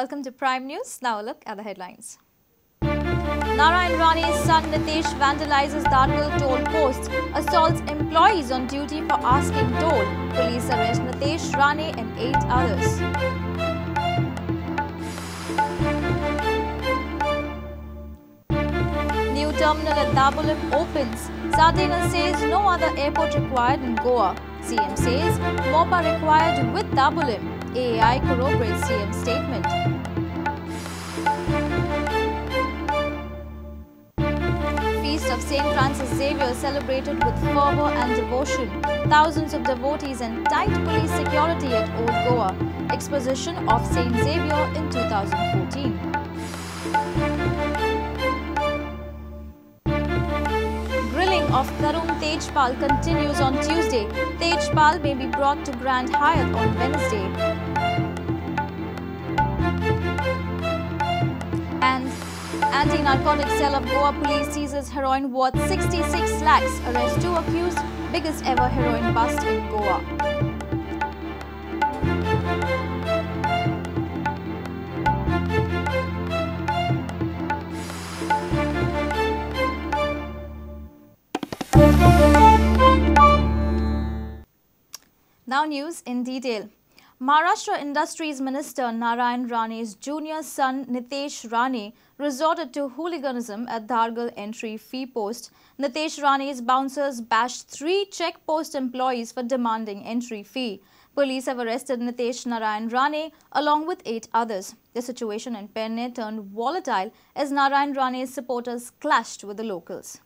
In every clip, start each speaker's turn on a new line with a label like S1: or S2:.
S1: welcome to Prime News. Now a look at the headlines. Narayan Rane's son Nitesh vandalizes Dhargal toll post, assaults employees on duty for asking toll. Police arrest Nitesh Rane and 8 others. New terminal at Dhargal opens. Sardina says no other airport required in Goa. CM says MOPA required with Dhargal. AAI corroborates CM statement. Feast of St. Francis Xavier celebrated with fervour and devotion. Thousands of devotees and tight police security at Old Goa. Exposition of St. Xavier in 2014. Grilling of Tarun Tejpal continues on Tuesday. Tejpal may be brought to Grand Hyatt on Wednesday. And anti-narcotic cell of Goa police seizes heroin worth 66 lakhs. Arrest 2 accused. Biggest ever heroin bust in Goa. Now news in detail. Maharashtra Industries Minister Narayan Rane's junior son Nitesh Rane resorted to hooliganism at Dhargal entry fee post. Nitesh Rane's bouncers bashed 3 check post employees for demanding entry fee. Police have arrested Nitesh Narayan Rane along with 8 others. The situation in Penne turned volatile as Narayan Rane's supporters clashed with the locals.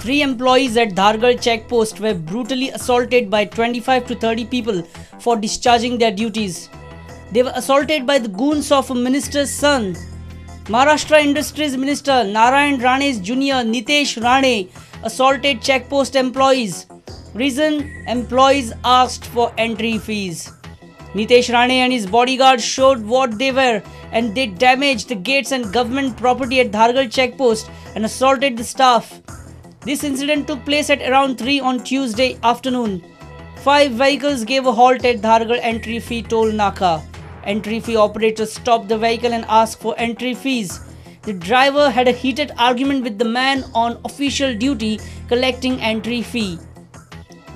S2: 3 employees at Dhargal checkpost were brutally assaulted by 25 to 30 people for discharging their duties. They were assaulted by the goons of a minister's son. Maharashtra Industries Minister Narayan Rane's junior Nitesh Rane assaulted checkpost employees. Reason: employees asked for entry fees. Nitesh Rane and his bodyguards showed what they were and they damaged the gates and government property at Dhargal checkpost and assaulted the staff. This incident took place at around 3 on Tuesday afternoon. 5 vehicles gave a halt at Dhargal entry fee toll naka. Entry fee operators stopped the vehicle and asked for entry fees. The driver had a heated argument with the man on official duty collecting entry fee.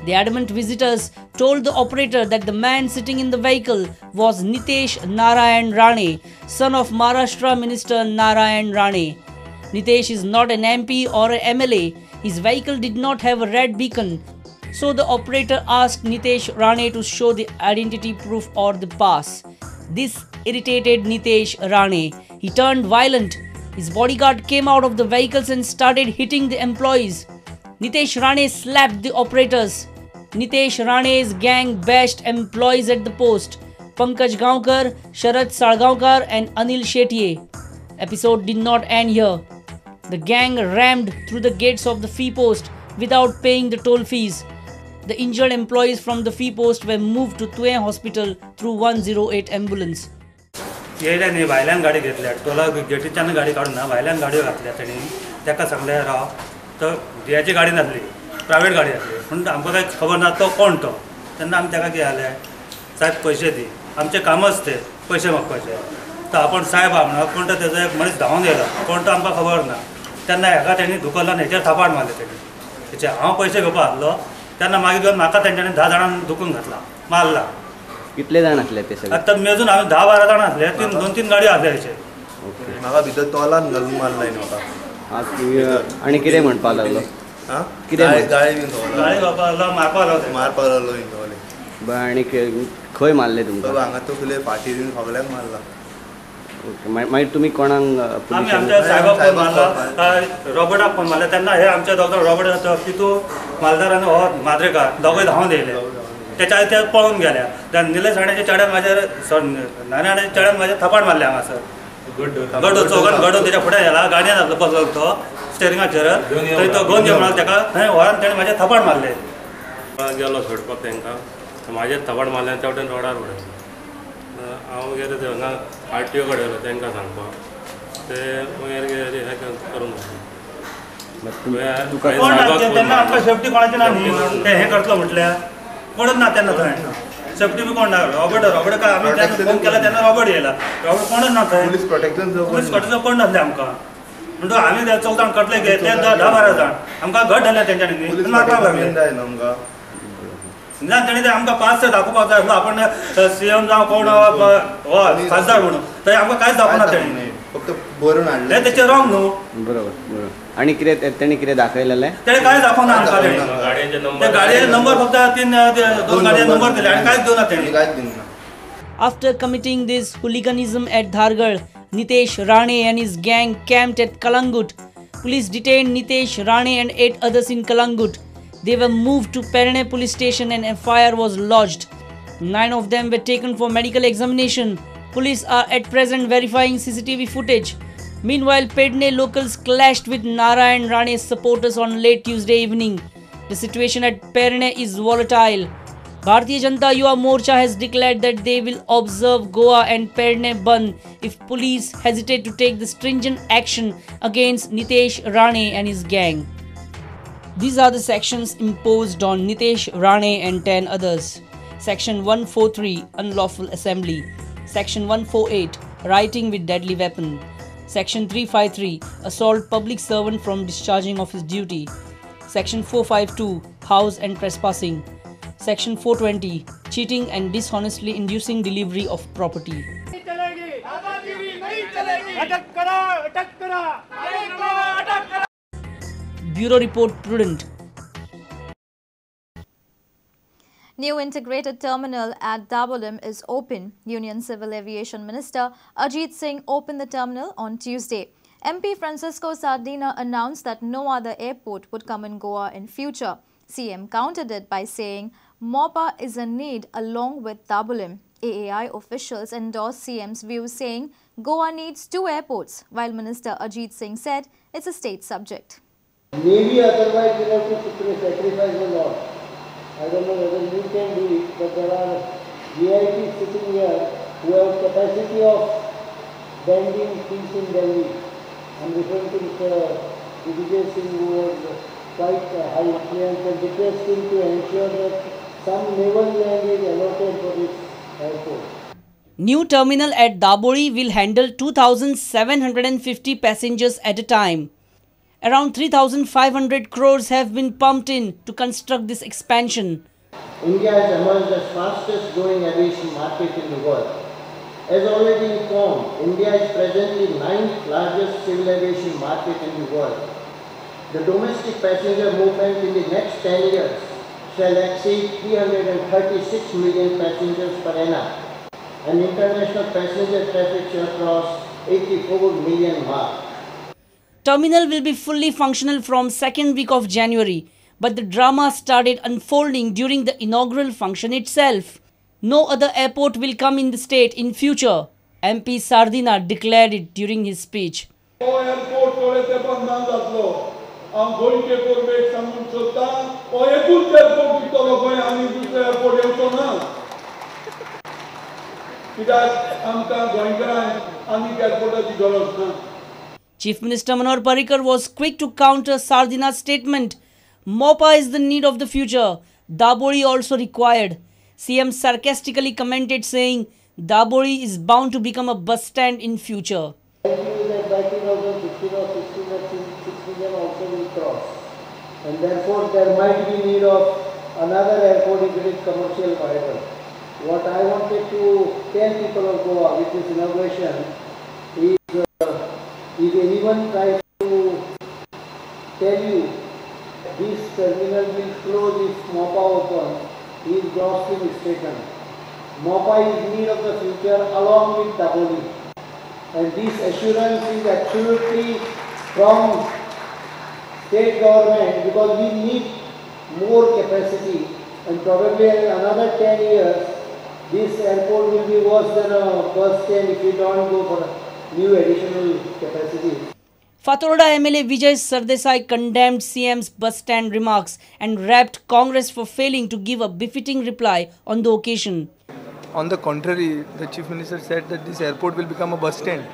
S2: The adamant visitors told the operator that the man sitting in the vehicle was Nitesh Narayan Rane, son of Maharashtra Minister Narayan Rane. Nitesh is not an MP or an MLA. His vehicle did not have a red beacon. So the operator asked Nitesh Rane to show the identity proof or the pass. This irritated Nitesh Rane. He turned violent. His bodyguard came out of the vehicles and started hitting the employees. Nitesh Rane slapped the operators. Nitesh Rane's gang bashed employees at the post. Pankaj Gaonkar, Sharad Salgaonkar and Anil Shetye. Episode did not end here. The gang rammed through the gates of the fee post without paying the toll fees. The injured employees from the fee post were moved to Twain Hospital through 108 ambulance.
S3: येयल्यानी भायल्यान गाडी घेतल्या टोला गेटीच्यान गाडी काडून ना भायल्यान गाडयो घातल्या तेणी ताका सांगलें राव तो ह्याची गाडी नासली प्रायवेट गाडी आसली पूण आमकां काय खबर ना तो कोण तो तेन्ना आमी ताका कितें जालें साहेब पयशे दी आमचें कामच ते पयशे मागपाचे तो आपण साहेब आहा म्हणून कोण तो तेजो एक मनीस धांवून येयलो कोण तो आमकां खबर ना तेन्ना हेका तेणी धुकल्लो आनी हेचेर थापाड मारले तेणी हेचे हांव पयशे घेवपाक आसलो तेन्ना मागीर घेवन म्हाका तेंच्यांनी 10 जाणांक धुकून घातला मारला. कितले जाण आसले ते सगळे? आतां मेजून हांवें 10-12 जाण आसले 2-3 गाडयो आसले हेचे. ओके म्हाका भितर तोलान घालून मारलाय म्हाका. आनी कितें म्हणपाक लागलो? हां कितें गाडी घेवपाक लागलो मारपाक लागलो. आनी खंय मारले तुमकां? हांगा तकले फाटी दिवन सगळ्यांक मारला. मागीर तुमी कोणाक? आमी आमच्या साहेबाक फोन मारला रॉबर्टाक फोन मारला तेन्ना हे आमचे डॉक्टर रॉबर्ट पितू मालदार आनी हो माद्रेकार दोगूय धांवून येयले त्याच्या आधी ते पळून गेल्या. त्या निलेश राणेच्या चेड्यान माझ्या नारायणाच्या चेड्यान माझ्या थपाड मारल्या हांगासर. गडो चौगान गडो त्याच्या फुडें गेला, गाडयेन घातलो बसलो तो स्टेरिंगाचेर, थंय तो गोंद म्हणून ताका थंय व्हरान ताणें म्हाजे थपाड मारले.
S4: गेलो सोडपाक तांकां, म्हाजे थपाड मारले त्या वटेन रोडार उडयलो. हांव गेलो ते हांगा RTO कडेन गेलो तांकां सांगपाक, ते मागीर हें करून
S3: तेन्ना आमकां सेफ्टी कोणाची ना न्ही, ते हें करतलो म्हटल्यार कोणूच ना तेन्ना थंय सेफ्टी बी कोण ना. रॉबर्ट काय आमी तेन्ना फोन केला तेन्ना रॉबर्ट येयला, रॉबर्ट कोणूच ना थंय. पुलीस प्रोटेक्शन कोण नासलें आमकां. म्हणटून आमी 14 जाण कटले गे, ते 10-12 जाण आमकां घट घातलें तेंच्यांनी मारपाक लागले. ना तेणी ते आमकां पास दाखोवपाक जाय आसलो, आपण CM जावं कोण खासदार म्हणून, थंय आमकां कांयच दाखोवना तेणी, फक्त बरोवन हाडलें. तेचें रॉंग न्हू. बरोबर.
S5: आणि कितें तेणी कितें दाखयलेलें
S3: तेणे कांय दाखोवना आमकां. तेणी ते गाडयेचे नंबर फक्त 2 गाडयेचे नंबर दिले आनी कांयच दिवना तेणी, कांयच दिवना.
S2: After committing this hooliganism at Dhargal, Nitesh Rane and his gang camped at Kalangut. Police detained Nitesh Rane and 8 others in Kalangut. They were moved to Prudent police station and FIR was lodged. 9 of them were taken for medical examination. Police are at present verifying CCTV footage. Meanwhile, Prudent locals clashed with Narayan Rane's supporters on late Tuesday evening. The situation at Prudent is volatile. Bharatiya Janata Yuva Morcha has declared that they will observe Goa and Prudent Bandh if police hesitate to take the stringent action against Nitesh Rane and his gang. These are the sections imposed on Nitesh Rane and 10 others. Section 143, Unlawful Assembly. Section 148, Rioting with Deadly Weapon. Section 353, Assault Public Servant from discharging of his duty. Section 452, House and Trespassing. Section 420, Cheating and dishonestly inducing delivery of property. Bureau Report, Prudent.
S1: New integrated terminal at Dabolim is open. Union Civil Aviation Minister Ajit Singh opened the terminal on Tuesday. MP Francisco Sardina announced that no other airport would come in Goa in future. CM countered it by saying MOPA is a need along with Dabolim. AAI officials endorsed CM's view saying Goa needs 2 airports, while Minister Ajit Singh said it's a state subject.
S6: Maybe otherwise we'll have to sacrifice a lot. I don't know whether you can do it, but there are VIPs sitting here who have capacity of bending things in Delhi. I'm referring to Mr. Vijay Singh, who was quite high influence, and request him to ensure that some naval land is allotted for this airport.
S2: New terminal at Daboli will handle 2,750 passengers at a time. Around 3,500 crores have been pumped in to construct this expansion.
S6: India has emerged as fastest growing aviation market in the world. As already informed, India is presently 9th largest civil aviation market in the world. The domestic passenger movement in the next 10 years shall exceed 336 million passengers per annum, and international passenger traffic shall cross 84 million mark.
S2: Terminal will be fully functional from second week of January, but the drama started unfolding during the inaugural function itself. No other airport will come in the state in future. MP Sardina declared it during his speech. Chief Minister Manohar Parrikar was quick to counter Sardina's statement. MOPA is the need of the future. Daboli also required. CM sarcastically commented saying, Daboli is bound to become a bus stand in future.
S6: I feel that by 2015 or 16 or 6 million also will cross. And therefore there might be need of another airport if it is commercial viable. What I wanted to tell people of Goa with this inauguration is, if anyone tries to tell you this terminal will close if MOPA opens, he is grossly mistaken. MOPA is in need of the future along with Daboli. And this assurance is absolutely from state government, because we need more capacity and probably in another 10 years, this airport will be worse than a bus stand if we don't go for new additional capacity.
S2: Fatorda MLA Vijay Sardesai condemned CM's bus stand remarks and rapped Congress for failing to give a befitting reply on the occasion.
S7: On the contrary, the Chief Minister said that this airport will become a bus stand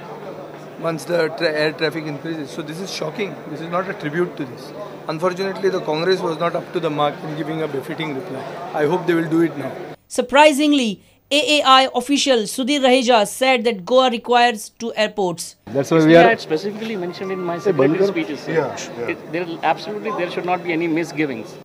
S7: once the air traffic increases. So this is shocking. This is not a tribute to this. Unfortunately, the Congress was not up to the mark in giving a befitting reply. I hope they will do it now.
S2: Surprisingly, AAI official Sudhir Raheja said that Goa requires 2 airports.
S8: That's why we are specifically mentioned in my secretary speeches. There should not be any misgivings.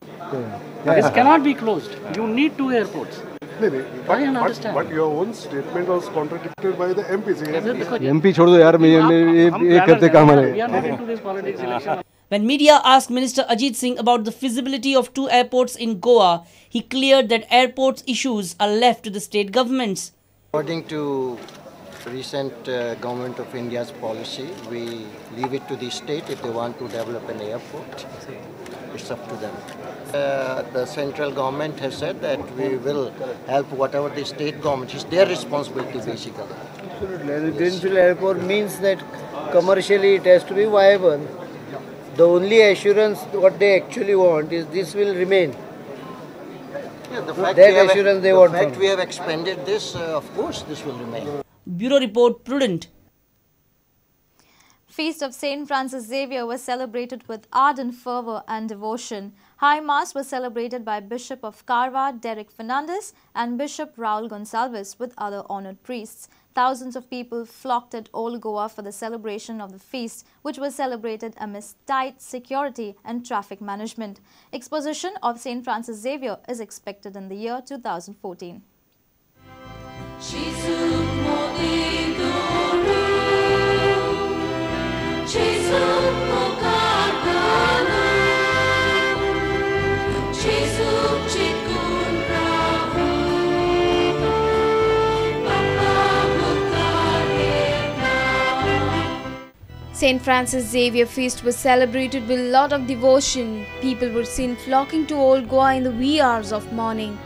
S8: This cannot be closed. You need 2 airports. I understand.
S9: But your own statement was contradicted by the MPs.
S8: MP छोड़ दो यार, ये करते काम है. We are not into this politics election.
S2: When media asked Minister Ajit Singh about the feasibility of 2 airports in Goa, he cleared that airports issues are left to the state governments.
S10: According to recent Government of India's policy, we leave it to the state if they want to develop an airport. It's up to them. The central government has said that we will help whatever the state government, it's their responsibility basically.
S6: Absolutely. The Greenfield Airport means that commercially it has to be viable. The only assurance what they actually want is this will remain.
S10: Yeah, the fact we have expanded this, of course this will remain.
S2: Bureau Report, Prudent.
S1: Feast of St. Francis Xavier was celebrated with ardent fervour and devotion. High Mass was celebrated by Bishop of Carva, Derek Fernandez, and Bishop Raul Gonsalves with other honoured priests. Thousands of people flocked at Old Goa for the celebration of the feast, which was celebrated amidst tight security and traffic management. Exposition of St. Francis Xavier is expected in the year 2014.
S11: St. Francis Xavier Feast was celebrated with a lot of devotion. People were seen flocking to Old Goa in the wee hours of morning.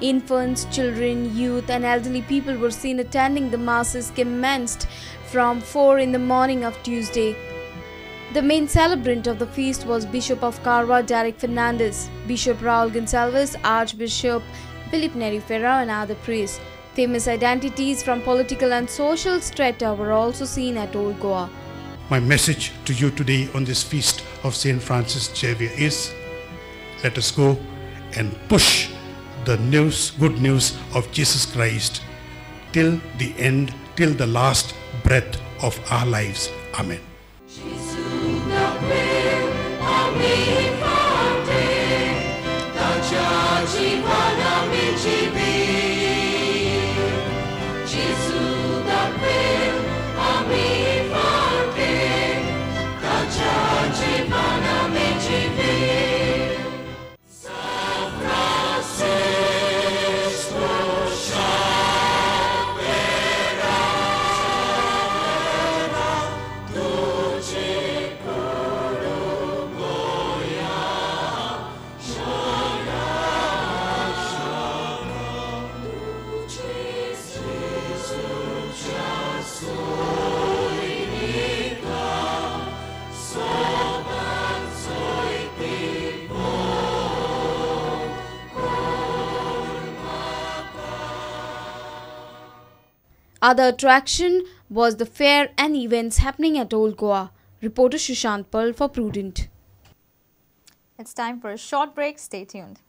S11: Infants, children, youth and elderly people were seen attending the masses commenced from 4 in the morning of Tuesday. The main celebrant of the feast was Bishop of Carva, Derek Fernandez, Bishop Raul Gonsalves, Archbishop Philip Neri Ferrer and other priests. Famous identities from political and social strata were also seen at Old Goa.
S12: My message to you today on this feast of St. Francis Xavier is, let us go and push the good news of Jesus Christ till the end, till the last breath of our lives. Amen.
S11: Other attraction was the fair and events happening at Old Goa. Reporter Sushant Pal for Prudent.
S1: It's time for a short break. Stay tuned.